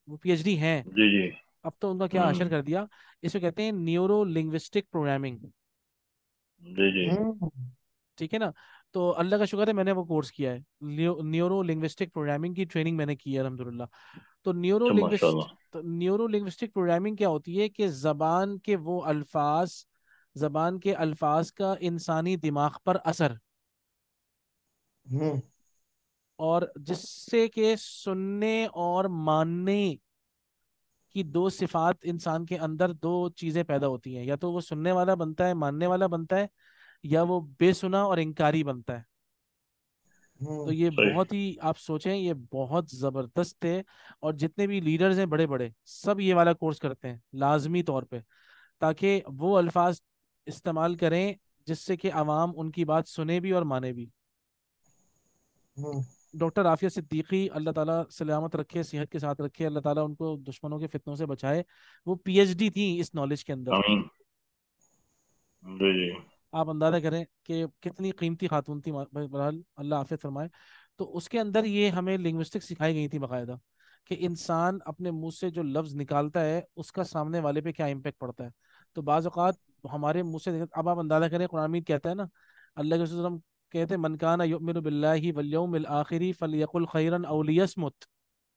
वो पीएचडी हैं। जी जी। अब तो उनका क्या अशर हम्म कर दिया, इसको कहते हैं न्यूरो लिंग्विस्टिक प्रोग्रामिंग, जी जी। हम्म ठीक है ना। तो अल्लाह का शुक्र है मैंने वो कोर्स किया है, न्यूरो लिंग्विस्टिक प्रोग्रामिंग की ट्रेनिंग मैंने की है अल्हम्दुलिल्लाह। तो अच्छा माशाल्लाह। न्यूरो लिंग्विस्टिक प्रोग्रामिंग क्या होती है कि जबान के अल्फाज का इंसानी दिमाग पर असर, हम्म और जिससे कि सुनने और मानने की दो सिफात, इंसान के अंदर दो चीजें पैदा होती हैं, या तो वो सुनने वाला बनता है, मानने वाला बनता है, या वो बेसुना और इनकारी बनता है। तो हम्म ये सही। बहुत ही, आप सोचें, ये बहुत जबरदस्त है। और जितने भी लीडर्स हैं बड़े बड़े, सब ये वाला कोर्स करते हैं लाजमी तौर पे, ताकि वो अल्फाज इस्तेमाल करें जिससे कि आवाम उनकी बात सुने भी और माने भी। हम्म डॉक्टर आफिया सिद्दीकी, अल्लाह ताला सलामत रखे, सेहत के साथ रखे, अल्लाह ताला उनको दुश्मनों के फितनों से बचाए। वो पीएचडी थी इस नॉलेज के अंदर। आमीन। जी जी। आप अंदाजा करें कि कितनी कीमती खातून थी, बहरहाल अल्लाह आफियत फरमाए। तो उसके अंदर ये हमें लिंग्विस्टिक्स सिखाई गई थी बाकायदा, कि इंसान अपने मुंह से जो लफ्ज़ निकालता है उसका सामने वाले पे क्या इम्पेक्ट पड़ता है। तो बाज़ औक़ात हमारे मुंह से अब आप अंदाजा करें, कुरान में कहता है ना, अल्लाह के रसूल कहते हैं मन काना युमिनु बिल्लाहि वल यौमिल आखिरी फलयकुल खैरन औ लियस्मुत,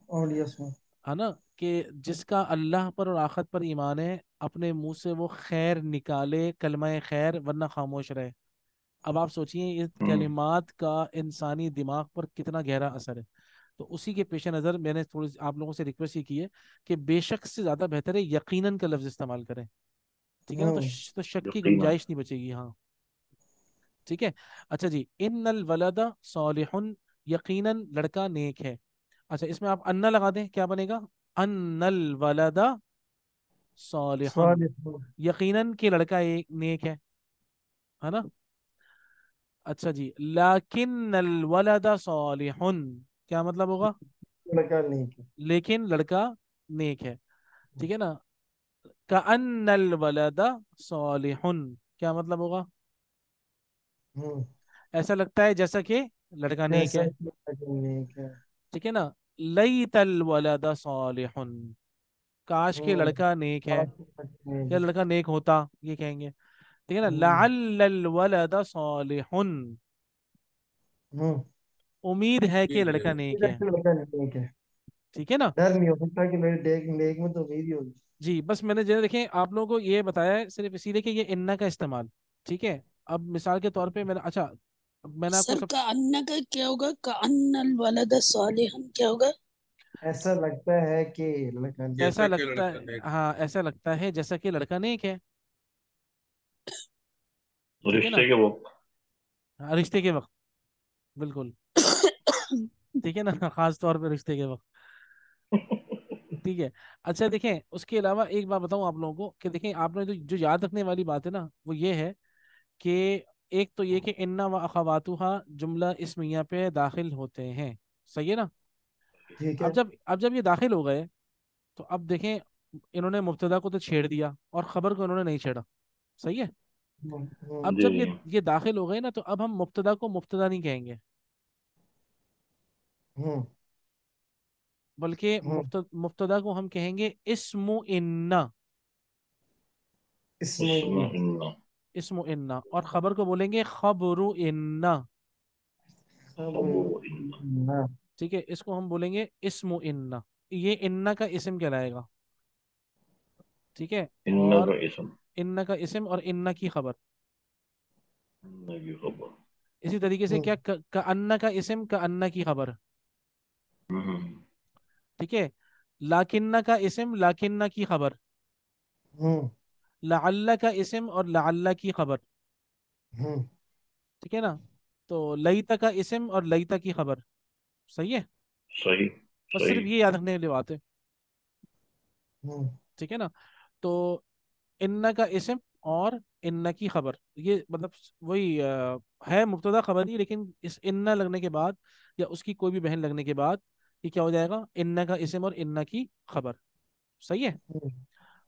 और यस में। है ना। कि जिसका अल्लाह पर और आखिरत पर ईमान है, अपने मुंह से वो खैर निकाले, कलमा खैर, वरना खामोश रहे। अब आप सोचिए इस हम्म कलिमात का इंसानी दिमाग पर कितना गहरा असर है। तो उसी के पेश नज़र मैंने थोड़ी आप लोगों से रिक्वेस्ट ये की है कि बेशक से ज़्यादा बेहतर है यकीनन का लफ्ज़ इस्तेमाल करें, ठीक है ना। हम्म तो शक की यकीनन। गुंजाइश नहीं बचेगी, हाँ, ठीक है। अच्छा जी, इन्नल वलदा सालिहुन, यकीनन लड़का नेक है। अच्छा, इसमें आप अन्ना लगा दें, क्या बनेगा? अन्नल वलदा सालिहुन, सालिह। यकीनन के लड़का एक नेक है ना। अच्छा जी, लाकिन्नल वलदा सालिहुन, क्या मतलब होगा? लड़का नहीं है। लेकिन लड़का नेक है, ठीक है ना। कअन्नल वलदा सालिहुन, क्या मतलब होगा? हम्म ऐसा लगता है जैसा कि लड़का नेक ऐसा है, ही लड़का नहीं है। ठीक है ना। लैतल वलदा सालिहुन, काश के हम्म लड़का नेक है, या नहीं। लड़का नेक होता, ये कहेंगे, ठीक है ना। हम्म लअल्लल वलदा सालिहुन, हम्म उम्मीद है कि ठीक लड़का है। नेक है, लड़का नहीं है। ठीक है ना। डर नहीं हो सकता कि मेरे नेक नेक में तो उम्मीद ही होगी। जी, बस मैंने जो देखें आप लोगों को ये बताया है सिर्फ इसीलिए कि ये इन्ना का इस्तेमाल, ठीक है। अब मिसाल के तौर पे मैंने, अच्छा, अब मैंने आपको सर सब, का अन्ना का क्या होगा? का अन्नल वलद सालिहन क्या होगा? ऐसा लगता है कि लड़का ऐसा जैसा कि लगता लड़का है, नेक हाँ ऐसा लगता है जैसा कि लड़का नेक है। ठीक है ना। रिश्ते के वक्त। हाँ, रिश्ते के वक्त, बिल्कुल। ठीक है ना। खास तौर पे रिश्ते के वक्त। ठीक है। अच्छा देखें, उसके अलावा एक बात बताऊं आप लोगों को कि देखें, आपने जो याद रखने वाली बात है ना, वो ये है कि एक तो ये कि इन्ना व अखवातुहा जुमला इस्मिया पे दाखिल होते हैं। सही है ना। ठीक अब है। जब ये दाखिल हो गए, तो अब देखें, इन्होंने मुब्तदा को तो छेड़ दिया और खबर को इन्होंने नहीं छेड़ा। सही है। अब जी जब जी। ये दाखिल हो गए ना, तो अब हम मुब्तदा को मुब्तदा नहीं कहेंगे, हम्म बल्कि हम्म मुब्तदा को हम कहेंगे इस्मु इन्ना। इसमें इस्म इस्मु इन्ना, और खबर को बोलेंगे खबरू इन्ना। खबर ना। ठीक है, इसको हम बोलेंगे इस्मु इन्ना। ये इन्ना का इस्म कहलाएगा। ठीक है। इन्न और का इस्म। इन्ना का इस्म और इन्ना की खबर। इन्न की खबर। इसी तरीके से हम्म क्या, का अन्ना का इस्म, का अन्ना की खबर। हम्म। ठीक है। लाकिन्ना का इस्म, लाकिन्ना की खबर। हम्म लअल्ला का इस्म और लअल्ला की खबर। हम्म ठीक है ना। तो लईता का इस्म और लईता की खबर। सही है। सही। बस सही। सिर्फ ये याद रखने वाली बात है। हम्म ठीक है ना। तो इन्ना का इस्म और इन्ना की खबर, ये मतलब वही है मुब्तदा खबर ही, लेकिन इस इन्ना लगने के बाद या उसकी कोई भी बहन लगने के बाद ये क्या हो जाएगा, इन्ना का इस्म और इन्ना की खबर। सही है। हम्म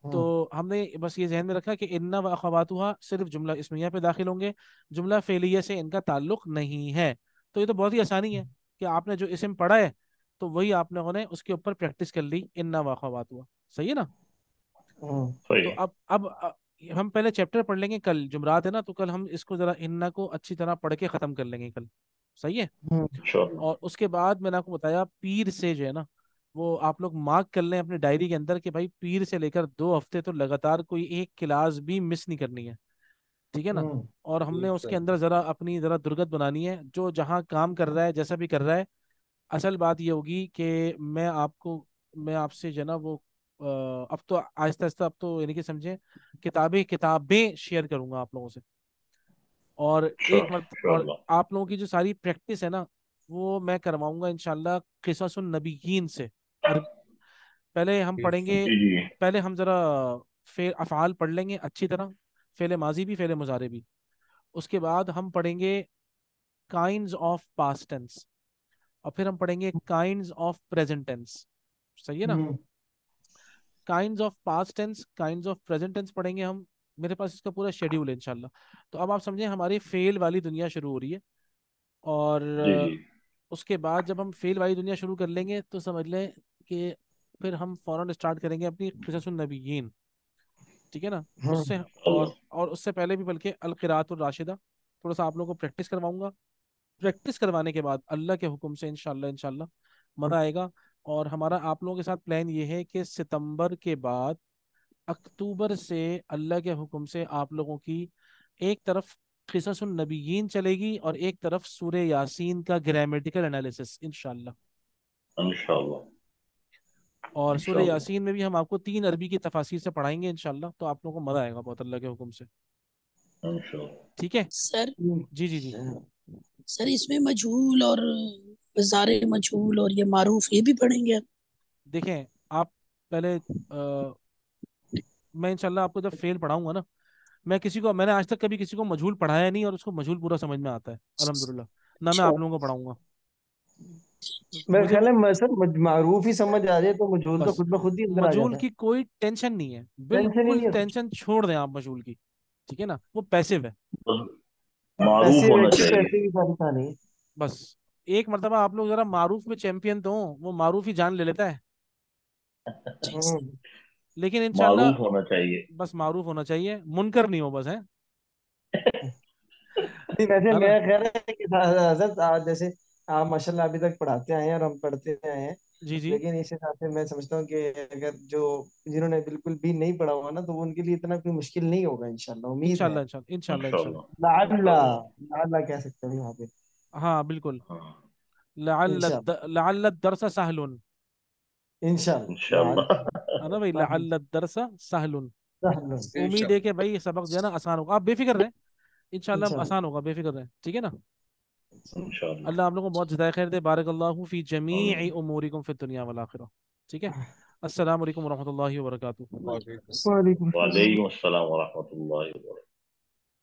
तो हम्म हमने बस ये ध्यान में रखा कि इन्ना व अखवातुहा सिर्फ जुमला इस्मिया पे दाखिल होंगे, जुमला फेलिया से इनका ताल्लुक नहीं है। तो ये तो बहुत ही आसानी है कि आपने जो इस्म पढ़ा है, तो वही आप लोगों ने उसके ऊपर प्रैक्टिस कर ली, इन्ना व अखवातुहा। सही है ना। हम्म तो सही। अब हम पहले चैप्टर पढ़ लेंगे, कल जुमरात है ना, तो कल हम इसको जरा इन्ना को अच्छी तरह पढ़ के खत्म कर लेंगे कल। सही है। हम्म इंशाअल्लाह। और उसके बाद मैंने आपको बताया पीर से जो है ना, वो आप लोग मार्क कर लें अपनी डायरी के अंदर कि भाई पीर से लेकर 2 हफ्ते तो लगातार कोई एक क्लास भी मिस नहीं करनी है। ठीक है ना। हम्म और हमने ठीक उसके सर। अंदर जरा अपनी जरा दुर्गत बनानी है, जो जहाँ काम कर रहा है जैसा भी कर रहा है। असल बात ये होगी कि मैं आपसे जो है ना वो अब तो आहिस्ता आहिस्ता, अब तो यानी कि समझे, किताबें किताबें शेयर करूंगा आप लोगों से। और और इंशाअल्लाह। आप लोगों की जो सारी प्रैक्टिस है ना, वो मैं करवाऊंगा इंशाल्लाह क़िससुन नबिय्यीन से। अरब पहले हम ठीक सर। पढ़ेंगे। जी जी। पहले हम जरा फेल अफ़आल पढ़ लेंगे अच्छी तरह, फेल माजी भी फेल मुजारे भी। उसके बाद हम पढ़ेंगे काइंड्स ऑफ पास्ट टेंस, और फिर हम पढ़ेंगे काइंड्स ऑफ प्रेजेंट टेंस। सही है ना। Hmm kinds of past tense, kinds of present tense पढ़ेंगे हम। मेरे पास इसका पूरा शेड्यूल है इंशाल्लाह। तो अब आप समझे हमारी फेल वाली दुनिया शुरू हो रही है। और जी जी। उसके बाद जब हम फेल वाली दुनिया शुरू कर लेंगे, तो समझ लें कि फिर हम फौरन स्टार्ट करेंगे अपनी क़िससुन नबिय्यीन। ठीक है ना। हम्म उससे अल्लाह। और उससे पहले भी बल्कि अल क़िराअतुर राशिदा थोड़ा सा आप लोगों को प्रैक्टिस करवाऊंगा। प्रैक्टिस करवाने के बाद अल्लाह के हुक्म से इंशाल्लाह इंशाल्लाह मज़ा आएगा। और हमारा आप लोगों के साथ प्लान ये है कि सितंबर के बाद अक्टूबर से अल्लाह के हुक्म से आप लोगों की एक तरफ क़िससुन नबिय्यीन चलेगी और एक तरफ सूरह यासीन का ग्रामेटिकल एनालिसिस इंशाल्लाह। इंशाअल्लाह। और सूरह इंशाअल्लाह। यासीन में भी हम आपको 3 अरबी की तफासीर से पढ़ाएंगे इंशाल्लाह, तो आप लोगों को मज़ा आएगा बहुत अल्लाह के हुक्म से। इंशाअल्लाह। ठीक है। सर जी जी जी। सर इसमें मजहूल और ज़ारे मजहूल और ये मारूफ ये भी पढ़ेंगे आप? देखें, आप पहले मैं इंशाल्लाह आपको जब फेल पढ़ाऊंगा ना, मैंने आज तक कभी किसी को मजहूल पढ़ाया नहीं, और उसको मजहूल पूरा समझ में आता है अल्हम्दुलिल्लाह। ना मैं अच्छा। आप लोगों को पढ़ाऊंगा। मेरा मुझे ख्याल है सर मारूफ ही समझ आ जाए तो मजहूल तो बस खुद ब खुद ही अंदर आ मजहूल जाता है। की कोई टेंशन नहीं है, टेंशन ही बिल्कुल नहीं है उसकी। टेंशन छोड़ दें आप मजहूल की। ठीक है ना, वो पैसिव है। बस अब मारूफ पैसे होना व्यक्ति तो चाहिए। ऐसे भी सारी कहानी है। बस एक मर्तबा आप लोग जरा मारूफ में चैंपियन तो हो, वो मारूफ ही जान ले लेता है। ठीक सर। हम्म लेकिन इंशाल्लाह मारूफ होना चाहिए। बस मारूफ होना चाहिए, मुनकर नहीं हो बस, है। नहीं वैसे है ना। मेरा ख्याल है कि हजरत आज जैसे आप माशाल्लाह अभी तक पढ़ाते आए हैं और हम पढ़ते आए हैं। जी जी। लेकिन इस हिसाब से मैं समझता हूँ कि अगर जो जिन्होंने बिल्कुल भी नहीं पढ़ा हुआ ना तो वो उनके लिए इतना कोई मुश्किल नहीं होगा इंशाल्लाह उम्मीद है। इंशाल्लाह इंशाल्लाह इंशाल्लाह इंशाल्लाह। इंशाअल्लाह। लाल्ला इंशाअल्लाह। लाल्ला कह सकते हैं वहाँ पे। हाँ बिल्कुल। हाँ। लअल्ल इंशाल्लाह। लअल्ल दरस सहलुन। इंशाल्लाह इंशाल्लाह। है ना भाई, लअल्ल दरसा सहलुन। उम्मीद है इंशाल्लाह। कि भाई ये सबक जो है ना आसान होगा, आप बेफिक्र रहें, इंशाल्लाह इंशाल्लाह आसान होगा, बेफिक्र रहें, ठीक है ना। इंशाल्लाह। अल्लाह आप लोगों को बहुत हिदायत खैर दे। बारकल्लाहु फी जमीई आमीन। उमूरिकुम फिद दुनिया वल आखिरह। ठीक है। अस्सलाम वालेकुम वरहमतुल्लाहि वबरकातुहू। वालेकुम। वालेकुम सलाम। वालेकुम अस्सलाम व रहमतुल्लाहि व बरकातहू।